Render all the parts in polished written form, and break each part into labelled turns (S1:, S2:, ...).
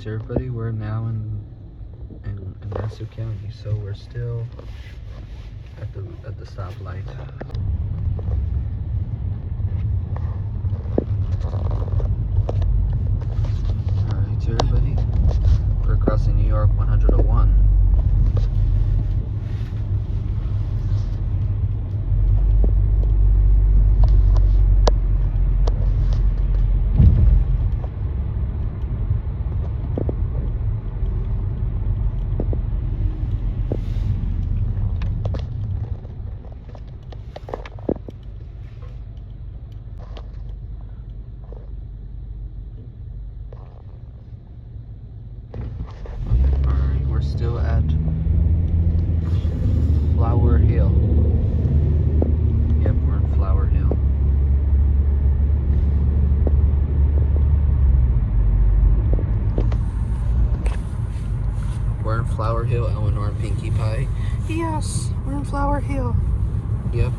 S1: Alright everybody, we're now in Nassau County, so we're still at the stoplight. Alright everybody, we're crossing New York 101. Still at Flower Hill. Yep, we're in Flower Hill. We're in Flower Hill, Elinor and Pinkie Pie. Yes, we're in Flower Hill. Yep.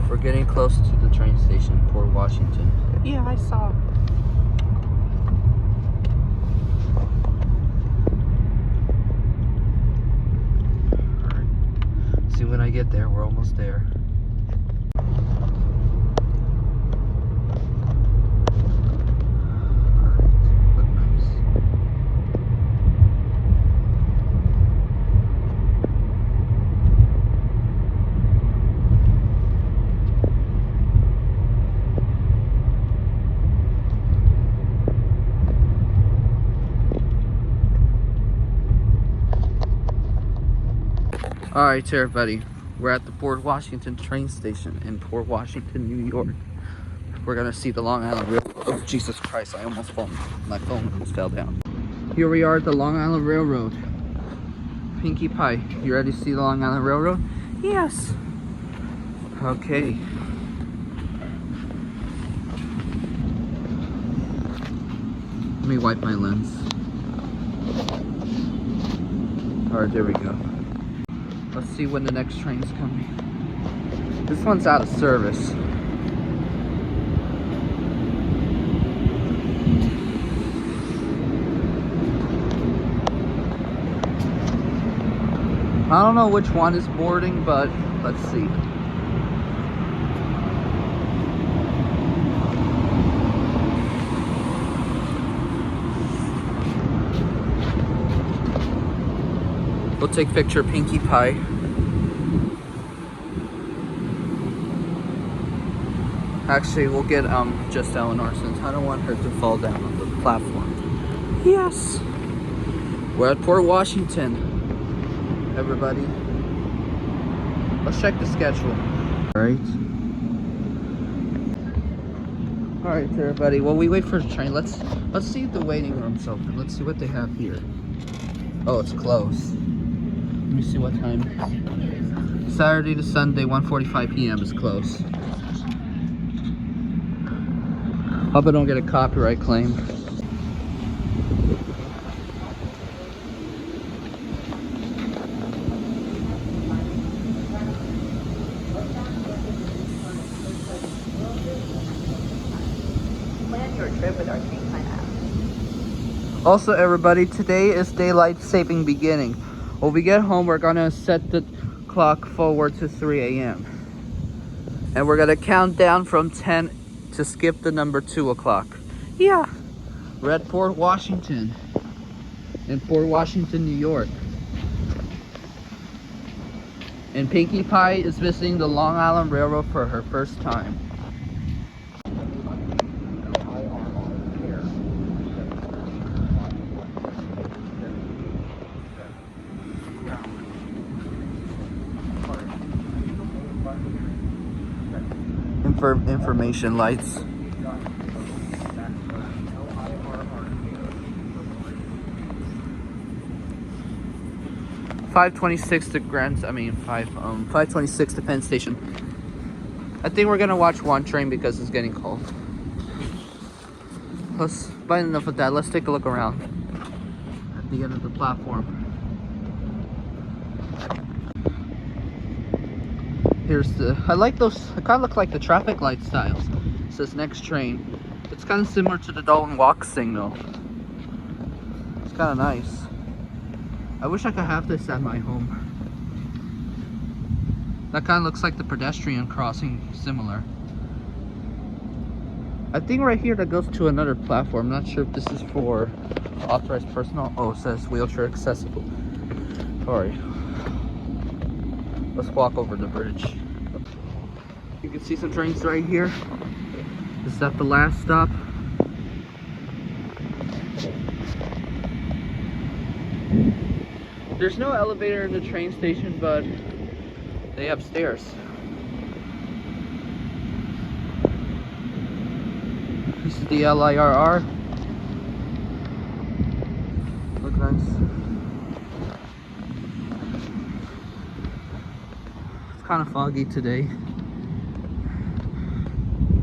S1: We're getting close to the train station, Port Washington. Yeah, I saw. See, when I get there, we're almost there. Alright, look nice. Alright everybody, we're at the Port Washington train station in Port Washington, New York. We're gonna see the Long Island Railroad. Oh Jesus Christ, I almost fell. My phone almost fell down. Here we are at the Long Island Railroad. Pinkie Pie, you ready to see the Long Island Railroad? Yes. Okay. Let me wipe my lens. Alright, there we go. Let's see when the next train's coming. This one's out of service. I don't know which one is boarding, but let's see. We'll take picture of Pinkie Pie. Actually, we'll get just Elinor since I don't want her to fall down on the platform. Yes. We're at Port Washington. Everybody. Let's check the schedule. Alright. Alright everybody. While we wait for the train, let's see if the waiting room's open. Let's see what they have here. Oh, it's closed. Let me see what time it is. Saturday to Sunday, 1:45 p.m. is closed. Hope I don't get a copyright claim.
S2: Plan your trip with our train plan app.
S1: Also everybody, today is daylight saving beginning. When we get home, we're gonna set the clock forward to 3 a.m. And we're gonna count down from 10 to skip the number 2 o'clock. Yeah. We're at Port Washington. In Port Washington, New York. And Pinkie Pie is visiting the Long Island Railroad for her first time. Information lights. $5.26 to 5:26 to Penn Station. I think we're gonna watch one train because it's getting cold. But enough of that. Let's take a look around at the end of the platform. Here's the, I like those, it kind of look like the traffic light styles. It says next train, It's kind of similar to the Dalton Walk signal. It's kind of nice. I wish I could have this at my home. That kind of looks like the pedestrian crossing, similar. I think right here that goes to another platform. I'm not sure if this is for authorized personnel. Oh, it says wheelchair accessible. Alright. Let's walk over the bridge. You can see some trains right here. Is that the last stop? There's no elevator in the train station, but they have stairs. This is the LIRR. Look nice. It's kind of foggy today.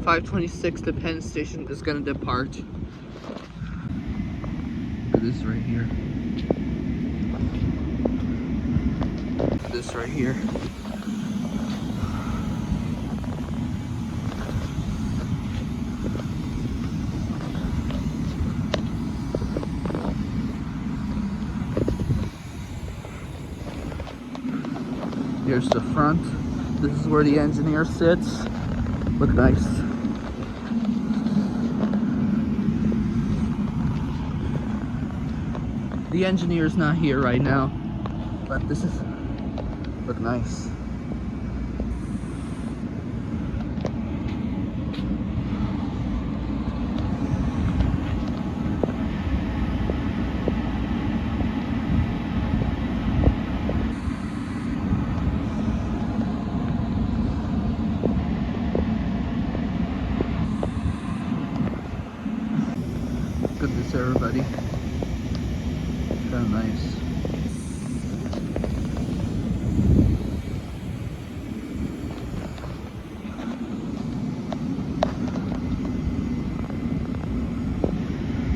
S1: 5:26, the Penn Station is gonna depart. Look at this right here. Look at this right here. Here's the front. This is where the engineer sits. Look nice. The engineer's not here right now, but this is, look nice. Look at this, everybody. Kind of nice.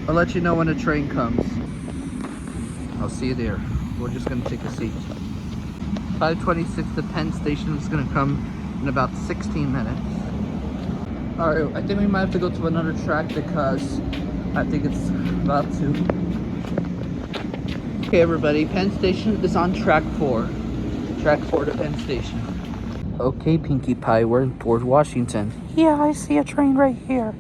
S1: I'll let you know when the train comes. I'll see you there. We're just gonna take a seat. 5:26, the Penn Station is gonna come in about 16 minutes. Alright, I think we might have to go to another track because I think it's about to. Okay, everybody, Penn Station is on track 4. Track 4 to Penn Station. Okay, Pinkie Pie, we're in Port Washington. Yeah, I see a train right here.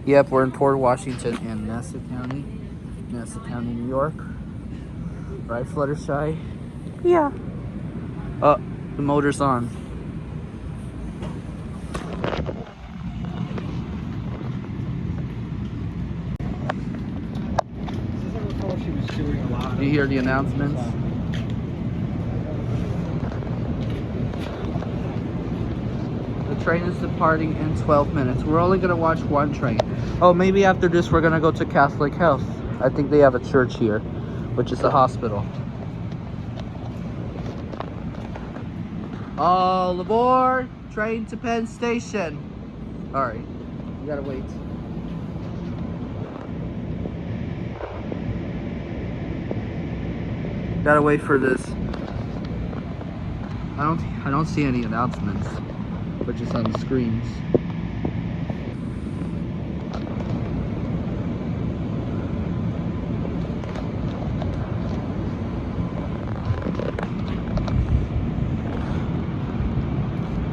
S1: Yep, we're in Port Washington in Nassau County, New York. Right, Fluttershy? Yeah. Oh, the motor's on. Do you hear the announcements? The train is departing in 12 minutes. We're only gonna watch one train. Oh, maybe after this we're gonna go to Catholic Health. I think they have a church here, which is a hospital. All aboard! Train to Penn Station. Alright, we gotta wait. Gotta wait for this. I don't see any announcements, but just on the screens.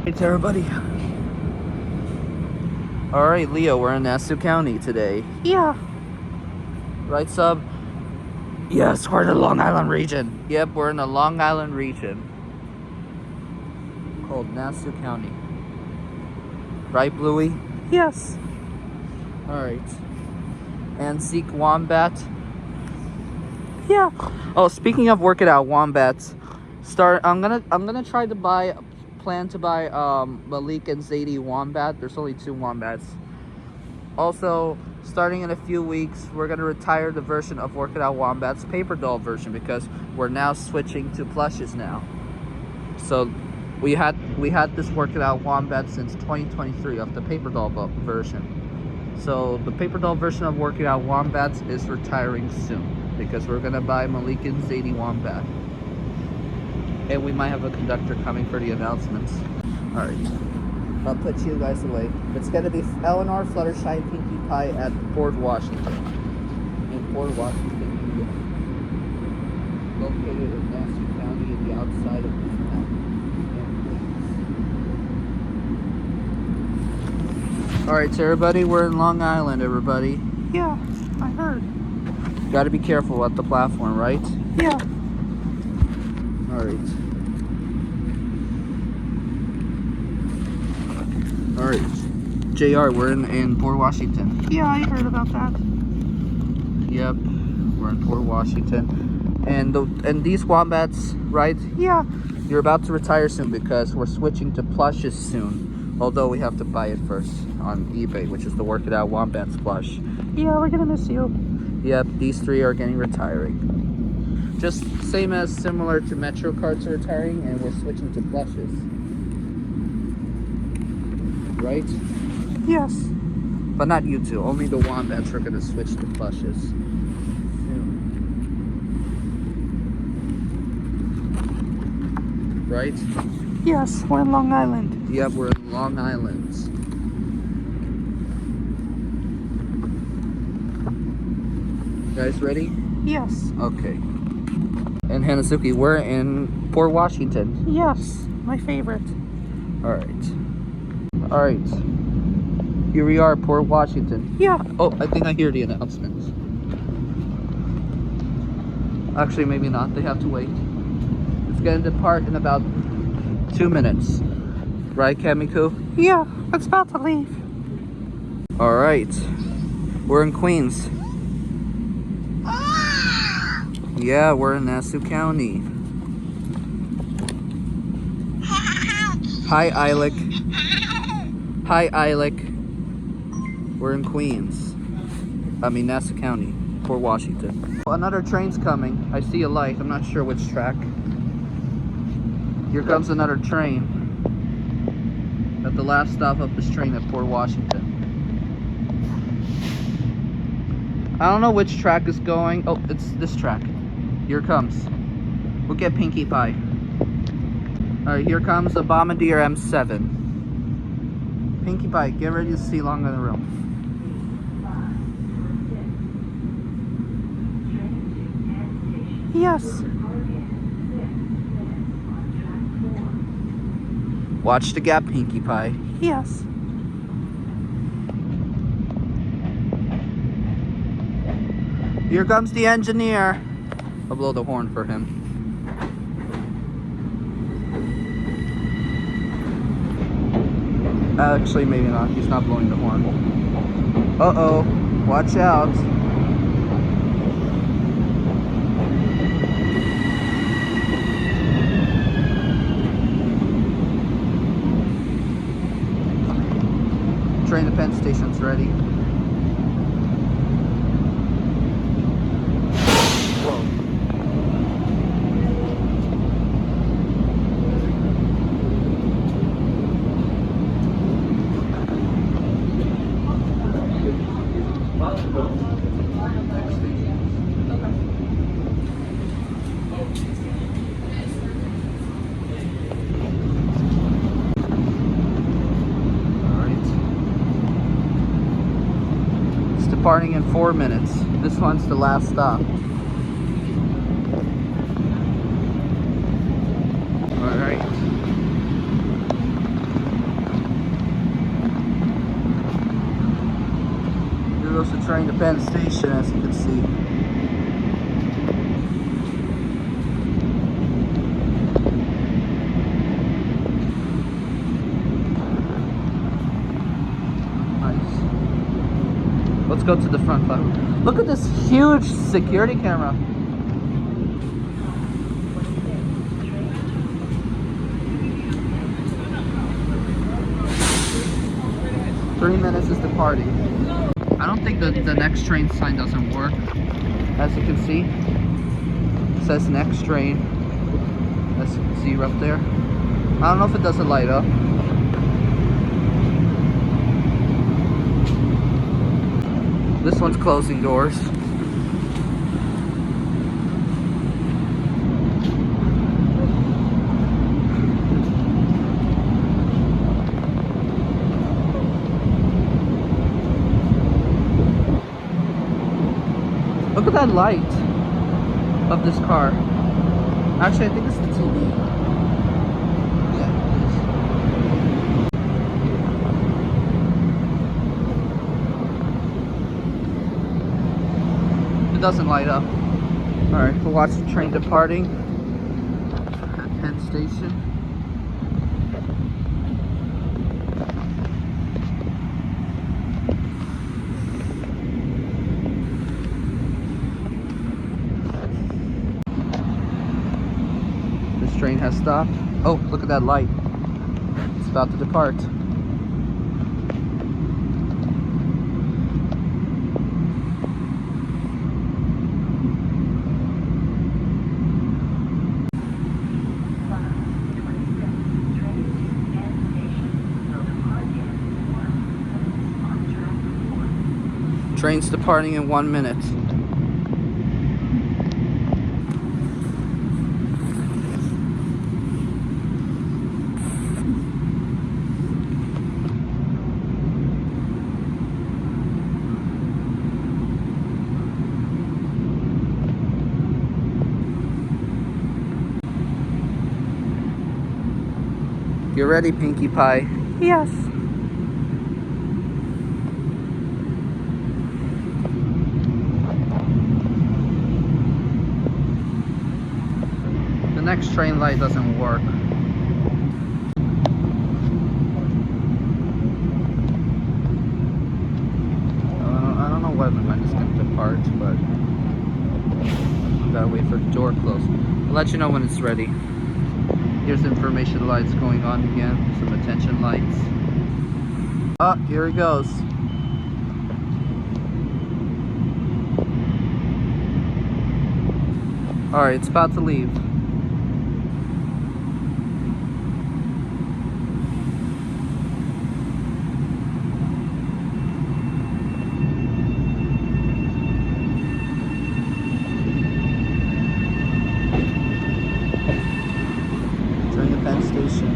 S1: Hey, everybody. All right, Leo, we're in Nassau County today. Yeah. Right, sub? Yes, we're in the Long Island region. Yep, we're in the Long Island region called Nassau County. Right, Bluey? Yes. All right. And seek Wombat. Yeah. Oh, speaking of working out wombats, I'm gonna try to plan to buy Malik and Zadie wombat. There's only 2 wombats. Also, starting in a few weeks, we're gonna retire the version of Work It Out Wombat's paper doll version because we're now switching to plushes now. So we had this Work It Out Wombat since 2023 of the paper doll version. So the paper doll version of Work It Out Wombats is retiring soon because we're gonna buy Malik and Zadie Wombat. And we might have a conductor coming for the announcements. Alright. I'll put you guys away. It's gonna be Elinor, Fluttershy, Pinkie Pie at Port Washington. In Port Washington, New York. Located in Nassau County in the outside of Manhattan. Alright, so everybody, we're in Long Island, everybody.
S3: Yeah, I heard.
S1: Gotta be careful at the platform, right?
S3: Yeah.
S1: Alright. Alright. JR, we're in Port Washington.
S3: Yeah, I heard about that.
S1: Yep, we're in Port Washington. And these wombats, right?
S3: Yeah.
S1: You're about to retire soon because we're switching to plushes soon. Although we have to buy it first on eBay, which is the Work It Out Wombats plush.
S3: Yeah, we're gonna miss you.
S1: Yep, these three are getting retiring. Just same as similar to Metro cards are retiring, and we're switching to plushes. Right?
S3: Yes.
S1: But not you two. Only the wombats are gonna switch to plushes soon. Right?
S3: Yes, we're in Long Island.
S1: Yep, we're in Long Island. Guys ready?
S3: Yes.
S1: Okay. And Hanazuki, we're in Port Washington.
S3: Yes, my favorite.
S1: Alright. Alright. Here we are, Port Washington.
S3: Yeah.
S1: Oh, I think I hear the announcements. Actually, maybe not. They have to wait. It's gonna depart in about 2 minutes. Right, Kamiku?
S3: Yeah, it's about to leave.
S1: Alright. We're in Queens. Yeah, we're in Nassau County. Hi, Eilic. Hi, Eilic. We're in Queens. I mean, Nassau County, Port Washington. Another train's coming. I see a light. I'm not sure which track. Here comes another train. At the last stop of this train at Port Washington. I don't know which track is going. Oh, it's this track. Here it comes. We'll get Pinkie Pie. Alright, here comes the Bombardier M7. Pinkie Pie, get ready to see Long in the Room.
S3: Yes.
S1: Watch the gap, Pinkie Pie.
S3: Yes.
S1: Here comes the engineer. I'll blow the horn for him. Actually, maybe not. He's not blowing the horn. Uh-oh. Watch out. Train to Penn Station's ready. Departing in 4 minutes. This one's the last stop. Alright. Here goes the train to Penn Station, as you can see. Let's go to the front level. Look at this huge security camera. Three minutes is departing. I don't think the next train sign doesn't work. As you can see, it says next train. As you can see up there. I don't know if it doesn't light up. This one's closing doors. that light of this car. Actually, I think it's the TV. Yeah, it is. It doesn't light up. Alright, we'll watch the train departing at Penn Station. This train has stopped. Oh, look at that light. It's about to depart. Train's departing in 1 minute. You ready, Pinkie Pie?
S3: Yes.
S1: The next train light doesn't work. I don't know when it's going to depart, but I gotta wait for the door close. I'll let you know when it's ready. Here's information lights going on again, some attention lights. Oh, here it goes. Alright, it's about to leave. During the Penn Station.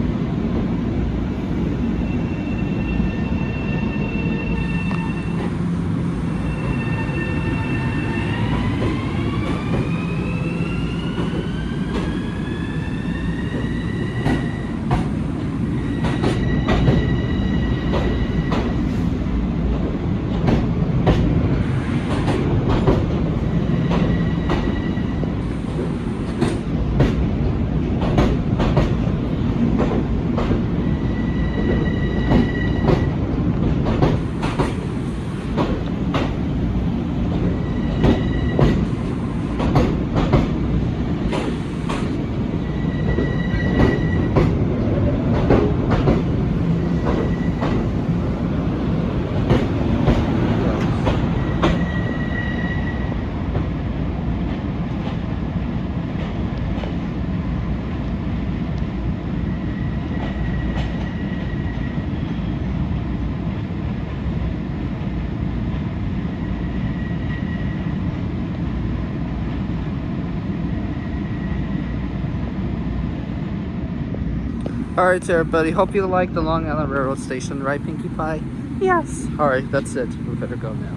S1: Alright everybody, hope you like the Long Island Railroad Station, right Pinkie Pie?
S3: Yes.
S1: Alright, that's it. We better go now.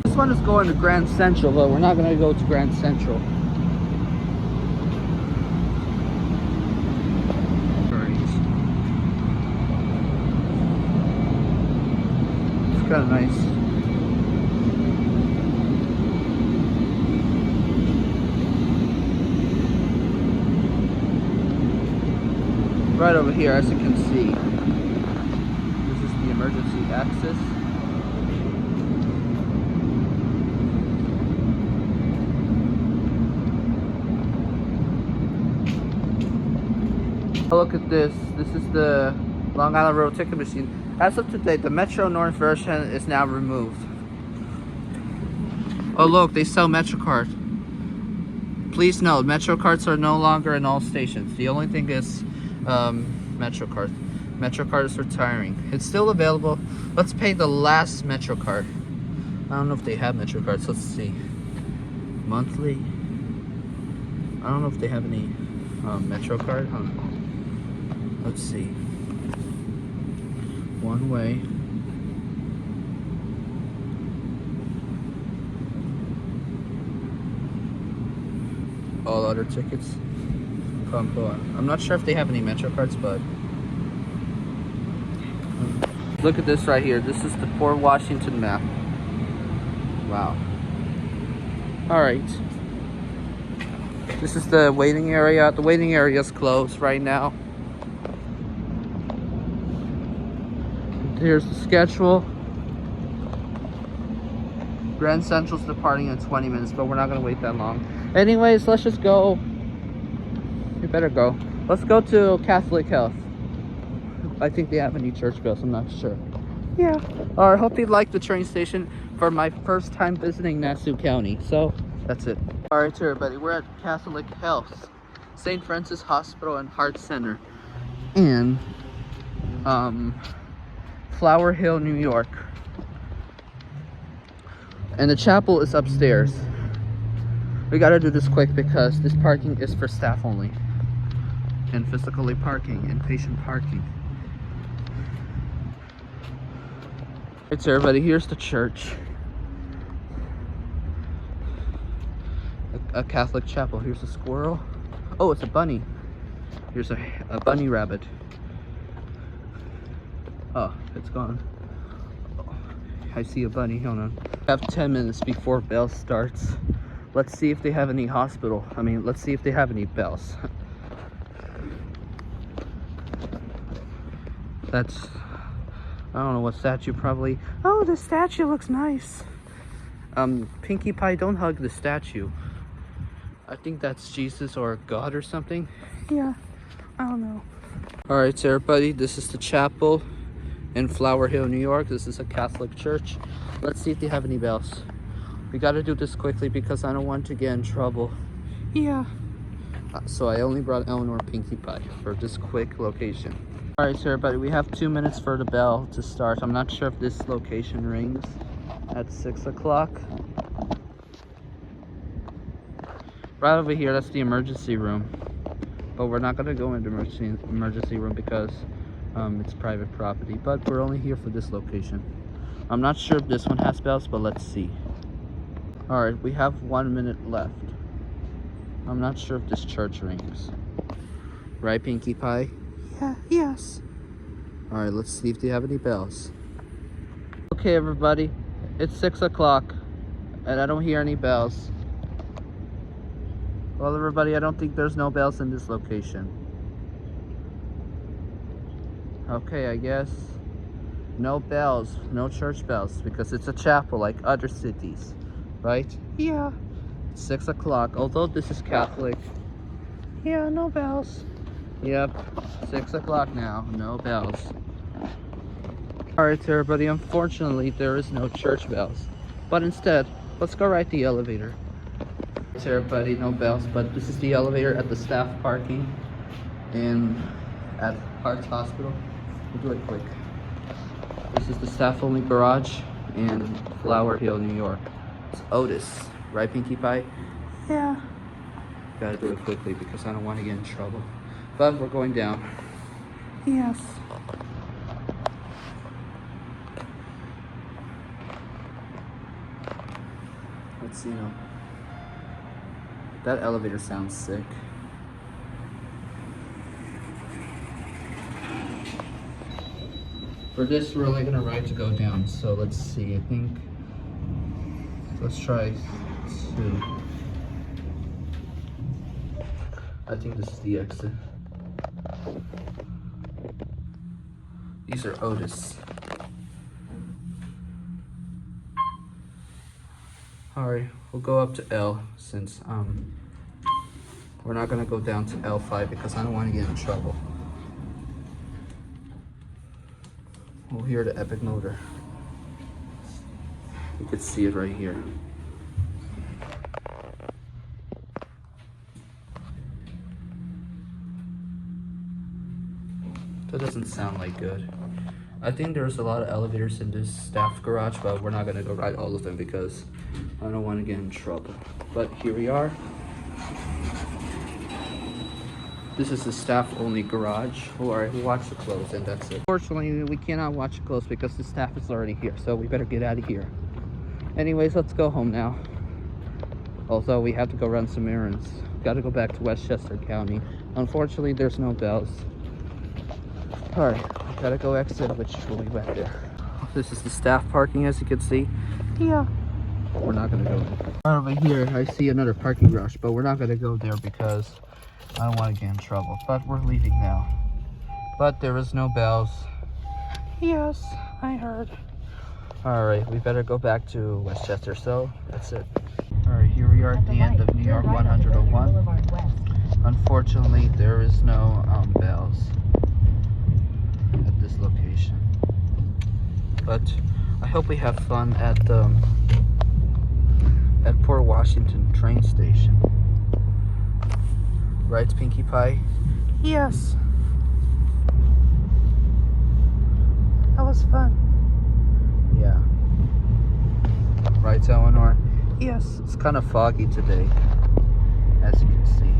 S1: This one is going to Grand Central, but we're not going to go to Grand Central. It's kind of nice. Right over here, as you can see, this is the emergency access. Oh, look at this. This is the Long Island Road ticket machine. As of today, the Metro North version is now removed. Oh look, they sell MetroCard. Please note, MetroCards are no longer in all stations. The only thing is MetroCard. MetroCard is retiring. It's still available. Let's pay the last MetroCard. I don't know if they have MetroCards. Let's see. Monthly. I don't know if they have any MetroCard. Let's see. One way. all other tickets. Come on. I'm not sure if they have any Metro cards, but look at this right here. This is the Port Washington map. Wow. All right. This is the waiting area. The waiting area is closed right now. Here's the schedule. Grand Central's departing in 20 minutes, but we're not gonna wait that long. Anyways, let's just go. We better go. Let's go to Catholic Health. I think they have any church bells, I'm not sure.
S3: Yeah.
S1: I hope you like the train station for my first time visiting Nassau County. So that's it. All right, everybody, we're at Catholic Health, St. Francis Hospital and Heart Center in Flower Hill, New York. And the chapel is upstairs. We gotta do this quick because this parking is for staff only. And physically parking and patient parking. Alright, so everybody, here's the church. A Catholic chapel. Here's a squirrel. Oh, it's a bunny. Here's a bunny rabbit. Oh, it's gone. I see a bunny. Hold on. I have 10 minutes before bell starts. Let's see if they have any hospital. Let's see if they have any bells. That's, I don't know what statue, probably.
S3: Oh, the statue looks nice.
S1: Pinkie Pie, don't hug the statue. I think that's Jesus or God or something.
S3: Yeah, I don't know.
S1: Alright, so everybody, this is the chapel in Flower Hill, New York. This is a Catholic church. Let's see if they have any bells. We gotta do this quickly because I don't want to get in trouble.
S3: Yeah.
S1: So I only brought Elinor Pinkie Pie for this quick location. Alright, so everybody, we have 2 minutes for the bell to start. I'm not sure if this location rings at 6 o'clock. Right over here, that's the emergency room. But we're not gonna go into the emergency room because it's private property. But we're only here for this location. I'm not sure if this one has bells, but let's see. Alright, we have 1 minute left. I'm not sure if this church rings. Right, Pinkie Pie?
S3: Yeah, yes.
S1: Alright, let's see if they have any bells. Okay, everybody. It's 6 o'clock. And I don't hear any bells. Well, everybody, I don't think there's no bells in this location. Okay, I guess no bells, no church bells, because it's a chapel like other cities, right?
S3: Yeah.
S1: 6 o'clock, although this is Catholic.
S3: Yeah, no bells.
S1: Yep, 6 o'clock now, no bells. Alright, everybody, unfortunately, there is no church bells. But instead, let's go ride the elevator. Everybody, no bells, but this is the elevator at the staff parking at Hearts Hospital. We'll do it quick. This is the staff only garage in Flower Hill, New York. It's Otis, right, Pinkie Pie?
S3: Yeah.
S1: Gotta do it quickly because I don't want to get in trouble. But we're going down.
S3: Yes.
S1: Let's see now. That elevator sounds sick. For this, we're only gonna ride to go down. So let's see. I think let's try 2. I think this is the exit. These are Otis. Alright, we'll go up to L since we're not gonna go down to L5 because I don't want to get in trouble. We'll hear the epic motor. You can see it right here. That doesn't sound like good. I think there's a lot of elevators in this staff garage, but we're not gonna go ride all of them because I don't want to get in trouble. But here we are. This is the staff only garage. Alright, we'll watch the close and that's it. Fortunately, we cannot watch it close because the staff is already here, so we better get out of here. Anyways, let's go home now. Also, we have to go run some errands. gotta go back to Westchester County. Unfortunately, there's no bells. Alright, we gotta go exit, which will be back there. This is the staff parking, as you can see.
S3: Yeah.
S1: We're not gonna go in. Right over here, I see another parking garage, but we're not gonna go there because I don't want to get in trouble. But we're leaving now. But there is no bells.
S3: Yes, I heard.
S1: Alright, we better go back to Westchester, so that's it. Alright, here we are at the end of New York 101. Unfortunately, there is no bells at this location. But I hope we have fun at Port Washington train station. Right, Pinkie Pie?
S3: Yes. That was fun.
S1: Yeah. Right, Elinor?
S3: Yes.
S1: It's kind of foggy today, as you can see.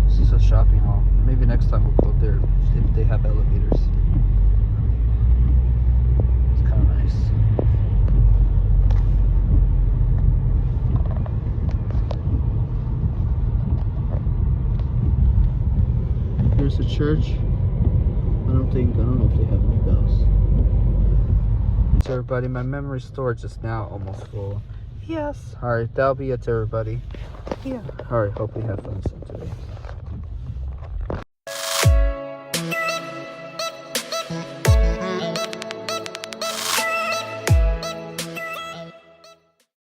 S1: This is a shopping mall. Maybe next time we'll go there if they have elevators. It's kind of nice. Here's a church. I don't know if they have any bells. So everybody, my memory storage is now almost full.
S3: Yes.
S1: Alright, that'll be it, everybody.
S3: Yeah.
S1: Alright, hope we have fun today.